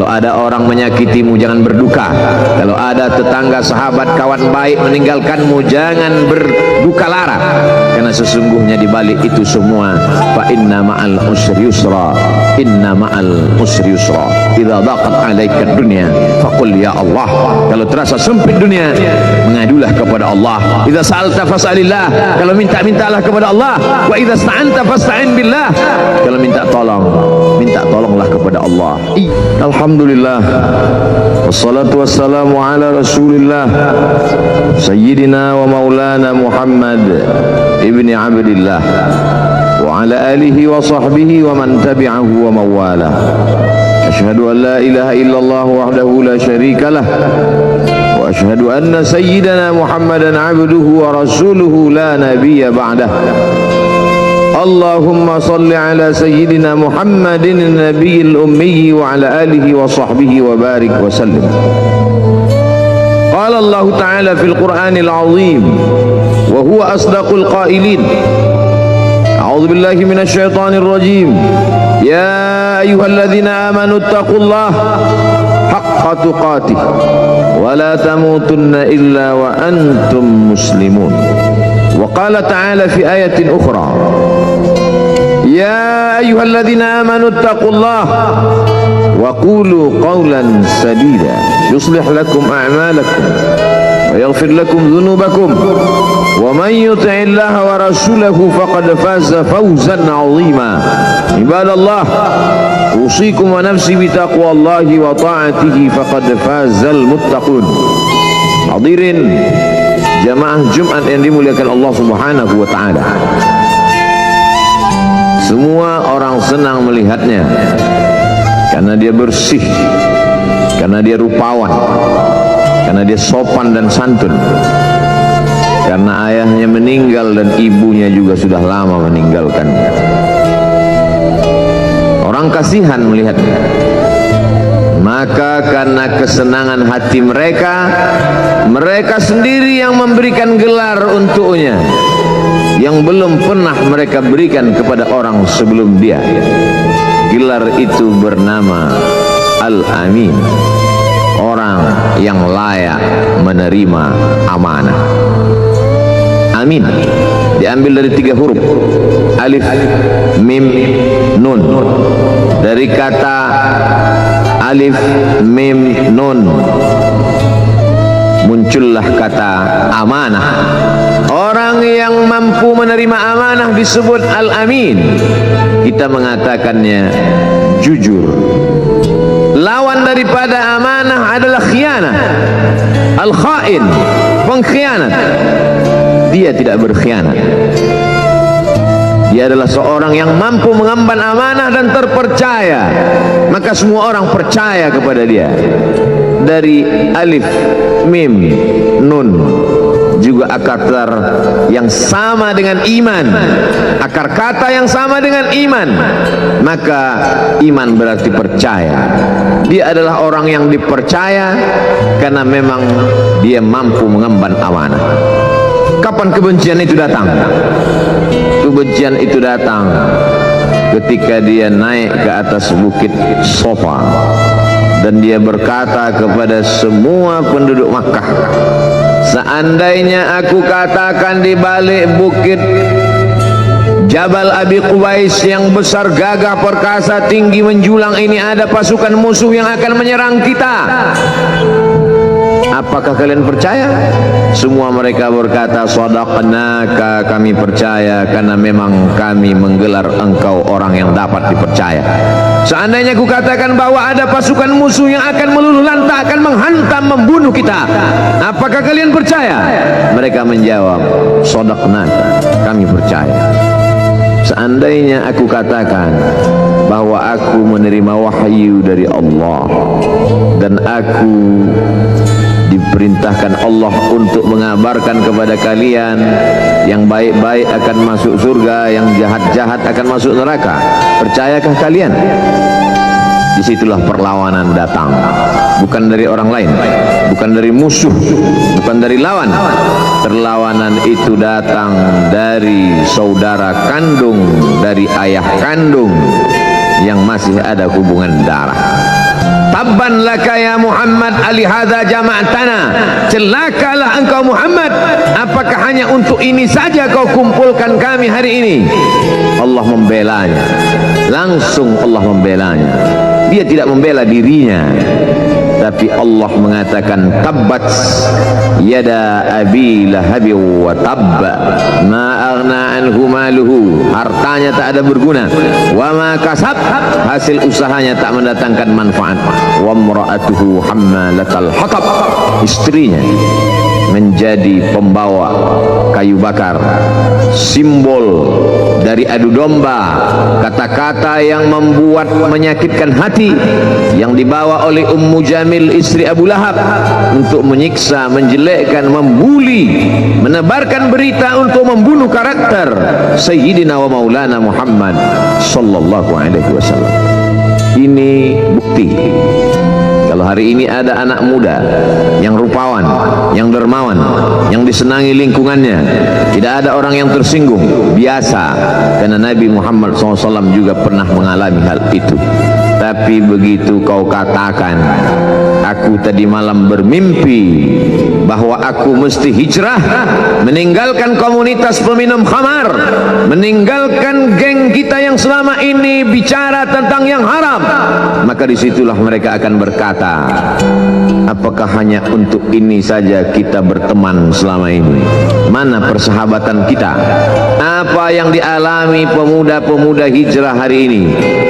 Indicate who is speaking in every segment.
Speaker 1: ada orang menyakitimu, jangan berduka. Kalau ada tetangga, sahabat, kawan baik meninggalkanmu, jangan berduka lara, karena sesungguhnya di balik itu semua, fa inna ma'al usri yusra, inna ma'al usri yusra. Idza daqat 'alaika dunya faqul ya Allah. Kalau terasa sempit dunia, mengadulah kepada Allah. Idza sa'alta fas'alillah, kalau minta-mintalah kepada Allah. Wa idza sta'anta fasta'in billah, kalau minta tolonglah kepada Allah. Alhamdulillah, wassalatu wassalamu ala rasulillah sayyidina wa maulana Muhammad ibni Abdillah wa ala alihi wa sahbihi wa man tabi'ahu wa mawala. Asyhadu an la ilaha illallah wahdahu la syarika lah wa asyhadu anna sayyidana Muhammadan abduhu wa rasuluhu la nabiyya ba'dah. Allahumma salli ala sayyidina Muhammadin nabiyil ummi wa ala alihi wa sahbihi wa barik wa sallim. Qala Allah ta'ala fil Qur'anil azim wa huwa asdaqul qailin. A'udzu billahi minasy syaithanir rajim. Ya ayyuhalladzina amanu taqullaha haqqa tuqatih wa la tamutunna illa wa antum muslimun. Wa qala ta'ala fi ayatin ukhra, ya ayyuhalladzina amanu taqullaha wa qulu qawlan sadida yuslih lakum a'malakum wa yaghfir lakum dhunubakum wa man yuti'illaha wa rasulahu faqad faza fawzan 'azima. Ibadallah, usikum wa nafsi bi taqwallahi wa ta'atihi faqad fazal muttaqun. Hadirin jamaah Jumat yang dimuliakan Allah Subhanahu wa taala. Semua orang senang melihatnya karena dia bersih, karena dia rupawan, karena dia sopan dan santun, karena ayahnya meninggal dan ibunya juga sudah lama meninggalkannya. Orang kasihan melihatnya. Maka karena kesenangan hati mereka, mereka sendiri yang memberikan gelar untuknya yang belum pernah mereka berikan kepada orang sebelum dia. Gelar itu bernama Al-Amin, orang yang layak menerima amanah. Amin diambil dari 3 huruf, alif, mim, nun. Dari kata alif, mim, nun muncullah kata amanah. Orang yang mampu menerima amanah disebut Al-Amin. Kita mengatakannya jujur. Lawan daripada amanah adalah khianah, al-khain, pengkhianat. Dia tidak berkhianat. Dia adalah seorang yang mampu mengemban amanah dan terpercaya, maka semua orang percaya kepada dia. Dari alif, mim, nun juga akar yang sama dengan iman, akar kata yang sama dengan iman, maka iman berarti percaya. Dia adalah orang yang dipercaya karena memang dia mampu mengemban amanah. Kapan kebencian itu datang? Kebencian itu datang ketika dia naik ke atas bukit Sofa dan dia berkata kepada semua penduduk Makkah, seandainya aku katakan di balik bukit Jabal Abi Qubais yang besar, gagah, perkasa, tinggi, menjulang ini ada pasukan musuh yang akan menyerang kita, apakah kalian percaya? Semua mereka berkata, shadaqnaka, kami percaya karena memang kami menggelar engkau orang yang dapat dipercaya. Seandainya aku katakan bahwa ada pasukan musuh yang akan meluluh lantakkan, menghantam, membunuh kita, apakah kalian percaya? Mereka menjawab, shadaqnaka, kami percaya. Seandainya aku katakan bahwa aku menerima wahyu dari Allah dan aku diperintahkan Allah untuk mengabarkan kepada kalian yang baik-baik akan masuk surga, yang jahat-jahat akan masuk neraka, percayakah kalian? Disitulah perlawanan datang, bukan dari orang lain, bukan dari musuh, bukan dari lawan. Perlawanan itu datang dari saudara kandung, dari ayah kandung yang masih ada hubungan darah. tabban laka ya Muhammad alihadza jama'tana, celakalah engkau Muhammad, apakah hanya untuk ini saja kau kumpulkan kami hari ini? Allah membelanya, langsung Allah membelanya. Dia tidak membela dirinya, tapi Allah mengatakan tabbat yada abi lahabi wa tabba ma aghna anhu maluhu, hartanya tak ada berguna, wa ma kasab, hasil usahanya tak mendatangkan manfaat, wa imra'atuhu hammalatal hatab, istrinya menjadi pembawa kayu bakar, simbol dari adu domba, kata-kata yang membuat menyakitkan hati yang dibawa oleh Ummu Jamil istri Abu Lahab untuk menyiksa, menjelekkan, membuli, menebarkan berita untuk membunuh karakter Sayyidina wa Maulana Muhammad sallallahu alaihi wasallam. Ini bukti kalau hari ini ada anak muda yang rupawan, yang dermawan, yang disenangi lingkungannya, tidak ada orang yang tersinggung, biasa, karena Nabi Muhammad SAW juga pernah mengalami hal itu. Tapi begitu kau katakan, aku tadi malam bermimpi bahwa aku mesti hijrah, meninggalkan komunitas peminum khamar, meninggalkan geng kita yang selama ini bicara tentang yang haram, maka disitulah mereka akan berkata, apakah hanya untuk ini saja kita berteman selama ini? Mana persahabatan kita? Apa yang dialami pemuda-pemuda hijrah hari ini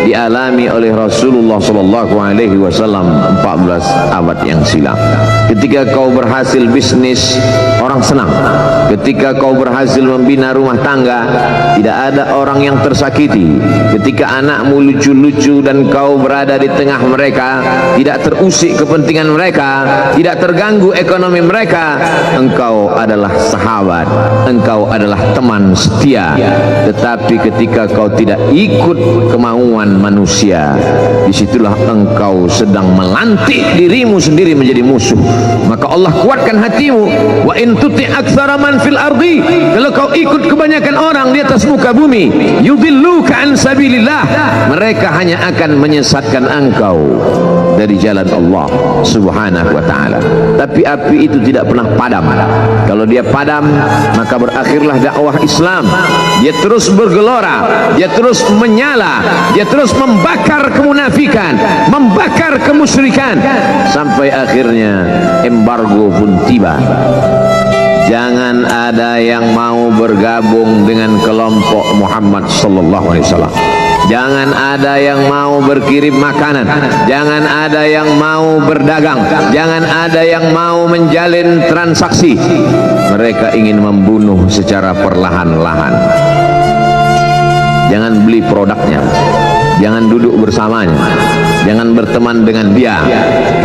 Speaker 1: dialami oleh Rasulullah sallallahu alaihi wasallam 14 abad yang silam. Ketika kau berhasil bisnis, orang senang. Ketika kau berhasil membina rumah tangga, tidak ada orang yang tersakiti. Ketika anakmu lucu-lucu dan kau berada di tengah mereka, tidak terusik kepentingan mereka, tidak terganggu ekonomi mereka, engkau adalah sahabat, engkau adalah teman setia. Tetapi ketika kau tidak ikut kemauan manusia, disitulah engkau sedang melantik dirimu sendiri menjadi musuh. Maka Allah kuatkan hatimu, wa in tuti aktsara man fil ardi, kalau kau ikut kebanyakan orang di atas muka bumi, yudilluka an sabilillah, mereka hanya akan menyesatkan engkau dari jalan Allah subhanahu wa ta'ala. Tapi api itu tidak pernah padam. Kalau dia padam, maka berakhirlah dakwah Islam. Dia terus bergelora, dia terus menyala, dia terus membakar kemunafikan, membakar kemusyrikan, sampai akhirnya embargo pun tiba. Jangan ada yang mau bergabung dengan kelompok Muhammad sallallahu alaihi wasallam. Jangan ada yang mau berkirim makanan, jangan ada yang mau berdagang, jangan ada yang mau menjalin transaksi. Mereka ingin membunuh secara perlahan-lahan. Jangan beli produknya, jangan duduk bersamanya, jangan berteman dengan dia.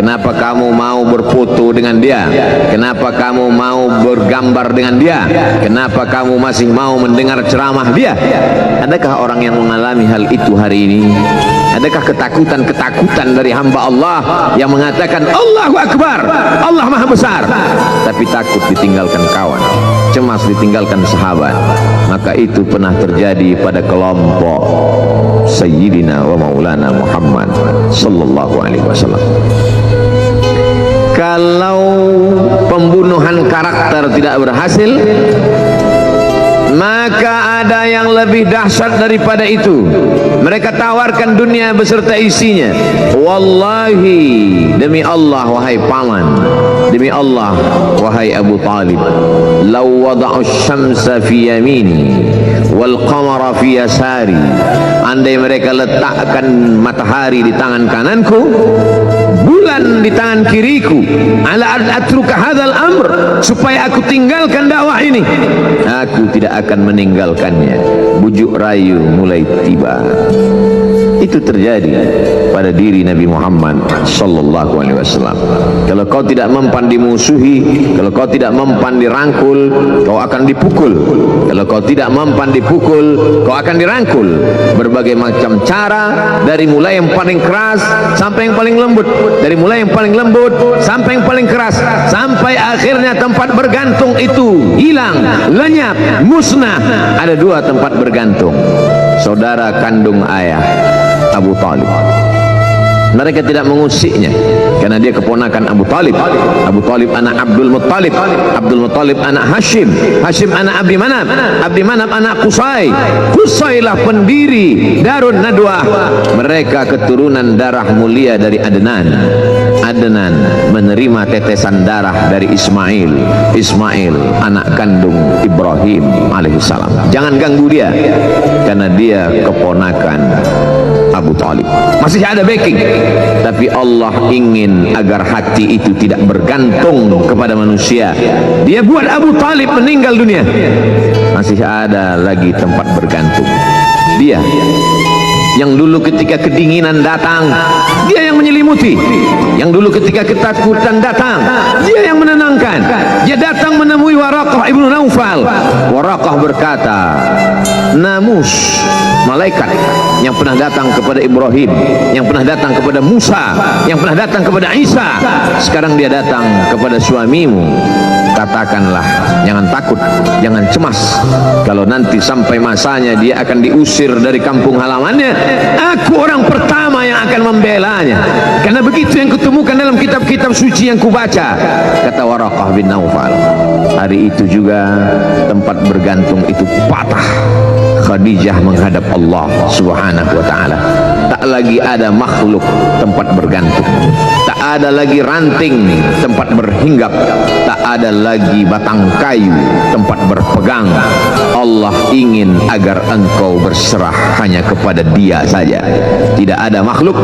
Speaker 1: Kenapa kamu mau berfoto dengan dia? Kenapa kamu mau bergambar dengan dia? Kenapa kamu masih mau mendengar ceramah dia? Adakah orang yang mengalami hal itu hari ini? Adakah ketakutan-ketakutan dari hamba Allah yang mengatakan Allahu Akbar, Allah Maha Besar, tapi takut ditinggalkan kawan, cemas ditinggalkan sahabat? Maka itu pernah terjadi pada kelompok Sayyidina wa Maulana Muhammad sallallahu alaihi wasallam. Kalau pembunuhan karakter tidak berhasil, maka ada yang lebih dahsyat daripada itu. Mereka tawarkan dunia beserta isinya. Wallahi, demi Allah wahai paman, demi Allah wahai Abu Talib, law wada'u syamsa fi yamini wal qamara fi yasari, andai mereka letakkan matahari di tangan kananku, bulan di tangan kiriku, ala atruka hadzal amr, supaya aku tinggalkan dakwah ini, aku tidak akan meninggalkannya. Bujuk rayu mulai tiba. Itu terjadi pada diri Nabi Muhammad sallallahu alaihi wasallam. Kalau kau tidak mempan dimusuhi, kalau kau tidak mempan dirangkul, kau akan dipukul. Kalau kau tidak mempan dipukul, kau akan dirangkul. Berbagai macam cara, dari mulai yang paling keras sampai yang paling lembut, dari mulai yang paling lembut sampai yang paling keras, sampai akhirnya tempat bergantung itu hilang, lenyap, musnah. Ada dua tempat bergantung: saudara kandung ayah Abu Talib. Mereka tidak mengusiknya karena dia keponakan Abu Talib. Abu Talib anak Abdul Muttalib, Abdul Muttalib anak Hashim, Hashim anak Abdi Manaf, Abdi Manaf anak Qusay, Qusaylah pendiri Darun Nadwah. Mereka keturunan darah mulia dari Adnan. Adnan menerima tetesan darah dari Ismail. Ismail anak kandung Ibrahim alaihissalam. Jangan ganggu dia karena dia keponakan Abu Talib. Masih ada backing, tapi Allah ingin agar hati itu tidak bergantung kepada manusia. Dia buat Abu Talib meninggal dunia, masih ada lagi tempat bergantung. Dia yang dulu ketika kedinginan datang, dia yang menyelimuti. Yang dulu ketika ketakutan datang, dia yang menenangkan. Dia datang menemui Waraqah ibnu Naufal. Waraqah berkata, Namus, malaikat yang pernah datang kepada Ibrahim, yang pernah datang kepada Musa, yang pernah datang kepada Isa, sekarang dia datang kepada suamimu. Katakanlah, jangan takut, jangan cemas. Kalau nanti sampai masanya dia akan diusir dari kampung halamannya, aku orang pertama yang akan membelanya. Karena begitu yang kutemukan dalam kitab-kitab suci yang kubaca, kata Waraqah bin Naufal. Hari itu juga tempat bergantung itu patah. Khadijah menghadap Allah subhanahu wa ta'ala. Tak lagi ada makhluk tempat bergantung, tak ada lagi ranting tempat berhinggap, tak ada lagi batang kayu tempat berpegang. Allah ingin agar engkau berserah hanya kepada Dia saja. Tidak ada makhluk.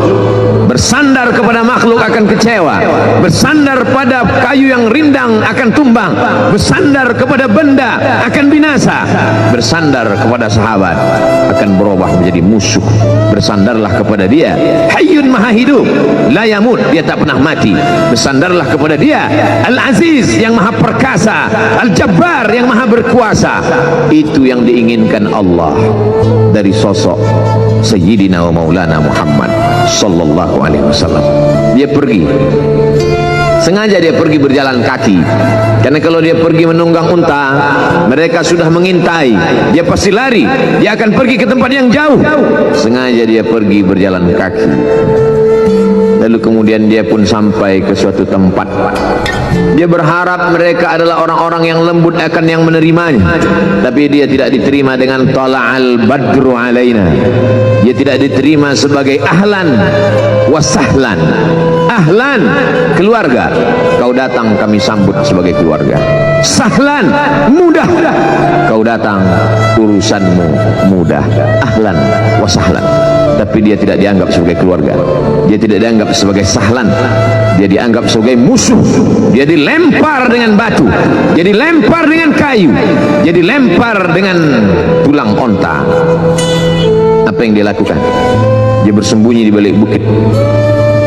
Speaker 1: Bersandar kepada makhluk akan kecewa, bersandar pada kayu yang rindang akan tumbang, bersandar kepada benda akan binasa, bersandar kepada sahabat akan berubah menjadi musuh. Bersandarlah kepada Dia, Hayyun Maha Hidup, la yamut, Dia tak pernah mati. Bersandarlah kepada Dia, Al-Aziz yang Maha Perkasa, Al-Jabbar yang Maha Berkuasa. Itu yang diinginkan Allah dari sosok Sayyidina wa Maulana Muhammad sallallahu alaihi wasallam. Dia pergi, sengaja dia pergi berjalan kaki, karena kalau dia pergi menunggang unta, mereka sudah mengintai. Dia pasti lari, dia akan pergi ke tempat yang jauh. Sengaja dia pergi berjalan kaki. Lalu kemudian dia pun sampai ke suatu tempat. Dia berharap mereka adalah orang-orang yang lembut akan yang menerimanya, tapi dia tidak diterima dengan tala'al badru alaina. Dia tidak diterima sebagai ahlan wasahlan. Ahlan, keluarga, kau datang kami sambut sebagai keluarga. Sahlan, mudah, kau datang urusanmu mudah. Ahlan wasahlan. Tapi dia tidak dianggap sebagai keluarga, dia tidak dianggap sebagai sahlan, dia dianggap sebagai musuh. Dia dilempar dengan batu, dia dilempar dengan kayu, dia dilempar dengan tulang onta. Apa yang dia lakukan? Dia bersembunyi di balik bukit.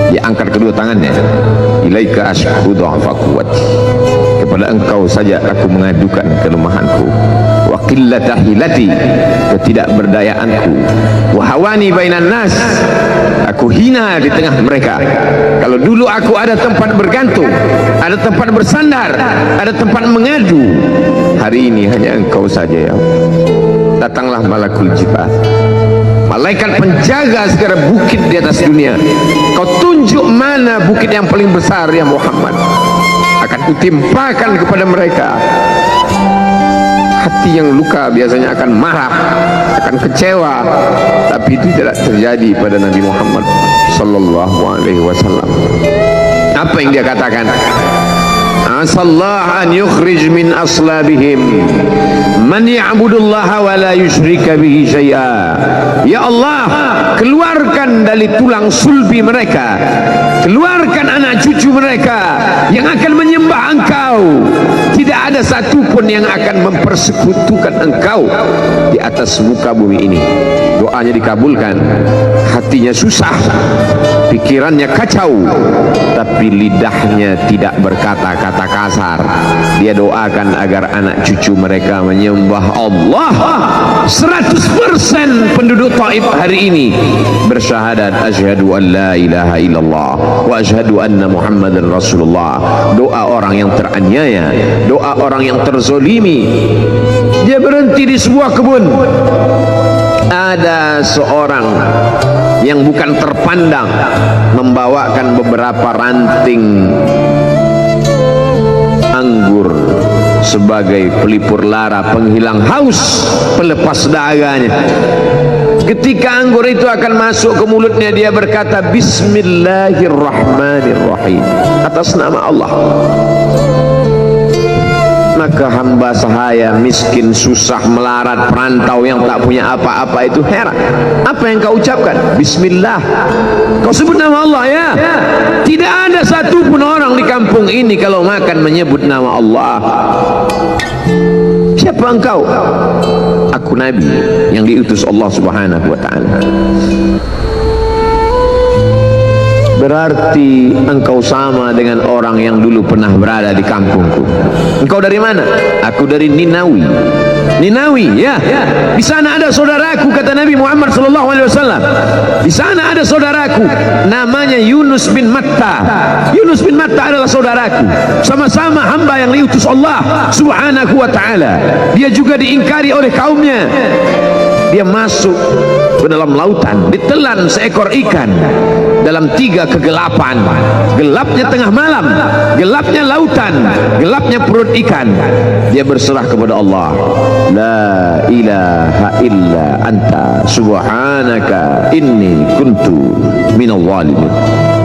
Speaker 1: Dia angkat kedua tangannya, ilaika ashku dha'fa quwwati, kepada engkau saja aku mengadukan kelemahanku, wa qillata hilati, ketidakberdayaanku, wa hawani bainan nas, aku hina di tengah mereka. Kalau dulu aku ada tempat bergantung, ada tempat bersandar, ada tempat mengadu, hari ini hanya engkau saja ya. Datanglah malakul jibal, malaikat penjaga segala bukit di atas dunia. Kau tunjuk mana bukit yang paling besar ya Muhammad, akan kutimpakan kepada mereka. Hati yang luka biasanya akan marah, akan kecewa, tapi itu tidak terjadi pada Nabi Muhammad sallallahu alaihi wasallam. Apa yang dia katakan? Asallah an yukhrij min aslabihim man ya'budullaha wa la yusyrika bihi syai'a. Ya Allah, keluarkan dari tulang sulbi mereka, keluarkan anak cucu mereka yang akan menyembah engkau. Tidak ada satupun yang akan mempersekutukan engkau di atas muka bumi ini. Doanya dikabulkan, hatinya susah, pikirannya kacau, tapi lidahnya tidak berkata-kata kasar. Dia doakan agar anak cucu mereka menyembah Allah. 100% penduduk Taif hari ini bersyahadat asyhadu an la ilaha illallah wa asyhadu anna Muhammadan Rasulullah. Doa orang yang teraniaya, doa orang yang terzolimi. Dia berhenti di sebuah kebun. ada seorang yang bukan terpandang membawakan beberapa ranting anggur sebagai pelipur lara, penghilang haus, pelepas dahaganya. Ketika anggur itu akan masuk ke mulutnya, dia berkata Bismillahirrahmanirrahim, atas nama Allah. Maka hamba sahaya miskin, susah, melarat, perantau yang tak punya apa-apa itu heran, apa yang kau ucapkan? Bismillah, kau sebut nama Allah ya. Tidak ada satupun orang di kampung ini kalau makan menyebut nama Allah. Siapa engkau? Aku Nabi yang diutus Allah Subhanahu wa ta'ala. Berarti engkau sama dengan orang yang dulu pernah berada di kampungku. Engkau dari mana? Aku dari Ninawi. Ninawi, ya. Di sana ada saudaraku, kata Nabi Muhammad SAW. Di sana ada saudaraku, namanya Yunus bin Matta. Yunus bin Matta adalah saudaraku. Sama-sama hamba yang diutus Allah Subhanahu wa ta'ala. Dia juga diingkari oleh kaumnya. Dia masuk ke dalam lautan, ditelan seekor ikan dalam 3 kegelapan. Gelapnya tengah malam, gelapnya lautan, gelapnya perut ikan. Dia berserah kepada Allah, la ilaha illa anta subhanaka inni kuntu minal zalimin.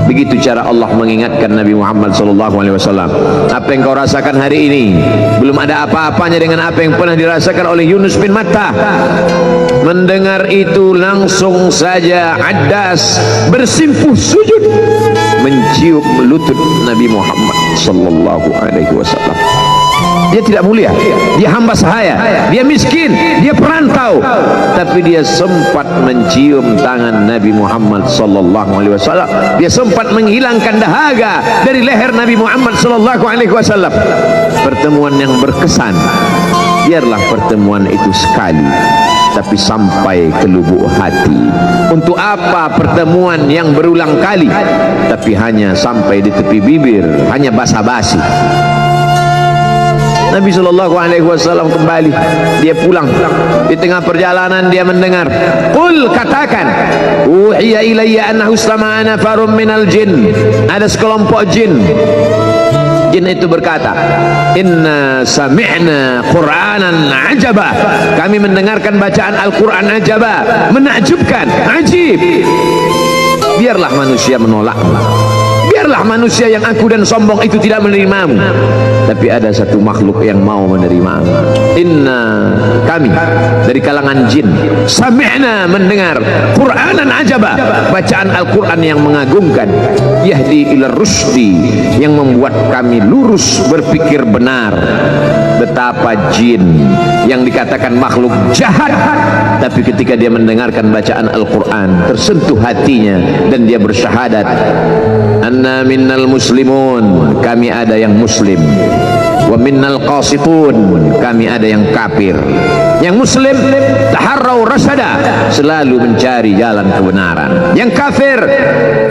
Speaker 1: Begitu cara Allah mengingatkan Nabi Muhammad SAW. Apa yang kau rasakan hari ini belum ada apa-apanya dengan apa yang pernah dirasakan oleh Yunus bin Matta. Mendengar itu langsung saja Addas bersimpuh sujud mencium lutut Nabi Muhammad SAW. Dia tidak mulia, dia hamba sahaya, dia miskin, dia perantau, tapi dia sempat mencium tangan Nabi Muhammad SAW. Dia sempat menghilangkan dahaga dari leher Nabi Muhammad SAW. Pertemuan yang berkesan. Biarlah pertemuan itu sekali, tapi sampai ke lubuk hati. Untuk apa pertemuan yang berulang kali, tapi hanya sampai di tepi bibir, hanya basa-basi. Nabi SAW kembali, dia pulang. Di tengah perjalanan dia mendengar, qul, katakan, uhiya ilayya annahu istama'ana farum minal jin. Ada sekelompok jin. Jin itu berkata, inna sami'na qur'anan ajaba. Kami mendengarkan bacaan Al-Quran ajaba, menakjubkan, ajib. Biarlah manusia menolak, biarlah manusia yang aku dan sombong itu tidak menerimamu, tapi ada satu makhluk yang mau menerimamu. Inna, kami dari kalangan jin, sami'na, mendengar, Qur'anan ajaba, bacaan Al-Quran yang mengagumkan, yahdi ila rusdi, yang membuat kami lurus berpikir benar. Betapa jin yang dikatakan makhluk jahat, tapi ketika dia mendengarkan bacaan Al-Quran tersentuh hatinya dan dia bersyahadat, anna minnal muslimun, kami ada yang muslim, wa minnal qasitun, kami ada yang kafir. Yang muslim taharrau rasada, selalu mencari jalan kebenaran. Yang kafir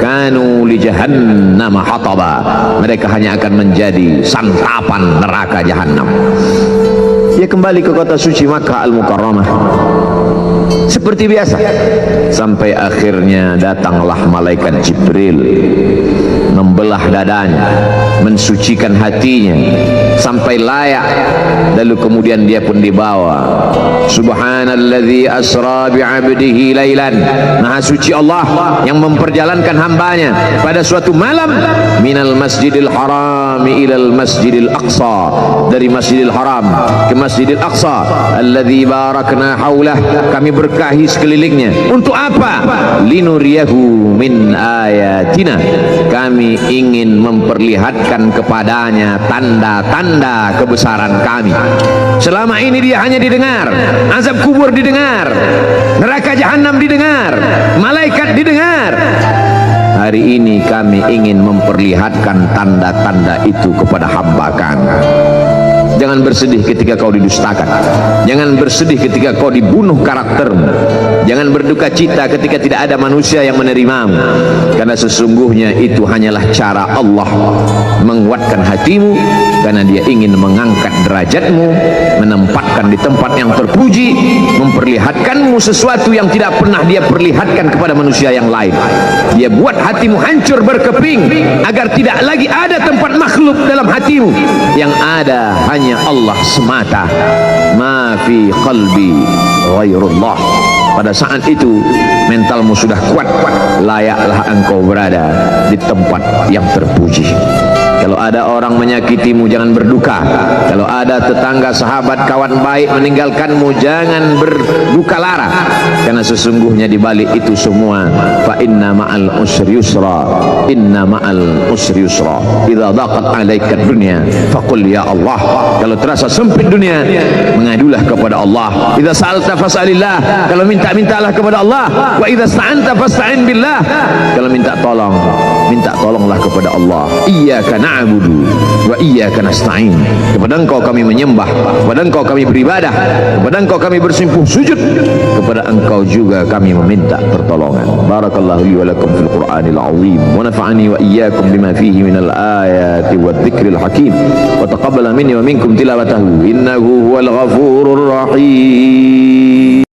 Speaker 1: kanu li jahannam hataba, mereka hanya akan menjadi santapan neraka jahannam. Dia kembali ke kota suci Makkah Al-Mukarramah seperti biasa, sampai akhirnya datanglah malaikat Jibril membelah dadanya, mensucikan hatinya sampai layak. Lalu kemudian dia pun dibawa. Subhanalladzi asra bi'abdihi lailan, maha suci Allah yang memperjalankan hambanya pada suatu malam, minal masjidil haram ilal masjidil aqsa, dari masjidil haram ke masjidil aqsa, alladzi barakna haulah, kami berkahi sekelilingnya. Untuk apa? Linuriyahu min ayatina, kami ingin memperlihatkan kepadanya tanda-tanda kebesaran kami. Selama ini dia hanya didengar, azab kubur didengar, neraka jahanam didengar, malaikat didengar. Hari ini kami ingin memperlihatkan tanda-tanda itu kepada hamba kami. Jangan bersedih ketika kau didustakan, jangan bersedih ketika kau dibunuh karaktermu, jangan berduka cita ketika tidak ada manusia yang menerimamu, karena sesungguhnya itu hanyalah cara Allah menguatkan hatimu karena dia ingin mengangkat derajatmu, menempatkan di tempat yang terpuji, memperlihatkanmu sesuatu yang tidak pernah dia perlihatkan kepada manusia yang lain. Dia buat hatimu hancur berkeping agar tidak lagi ada tempat makhluk dalam hatimu, yang ada hanya Allah semata. Ma fi qalbi ghairullah. Pada saat itu mentalmu sudah kuat, layaklah engkau berada di tempat yang terpuji. Kalau ada orang menyakitimu, jangan berduka. Kalau ada tetangga, sahabat, kawan baik meninggalkanmu, jangan berduka lara, karena sesungguhnya di balik itu semua, fa inna ma'al usri yusra, inna ma'al usri yusra. Idza daqat 'alaika dunya faqul ya Allah. Kalau terasa sempit dunia, mengadulah kepada Allah. Idza sa'alta fas'alillah. Kalau minta-mintalah kepada Allah. Wa idza sta'anta fasta'in billah. Kalau minta tolong, minta tolonglah kepada Allah. Iyyaka na'budu wa iyyaka nasta'in. Kepada Engkau kami menyembah, kepada Engkau kami beribadah, kepada Engkau kami bersimpuh sujud, kepada Engkau juga kami meminta pertolongan. Barakallahu li wa lakum fil Qur'anil azim wa nafa'ani wa iyyakum bima fihi minal ayati wadh-dhikril hakim wa taqabbala minni wa minkum tilawatahu innahu huwal ghafurur rahim.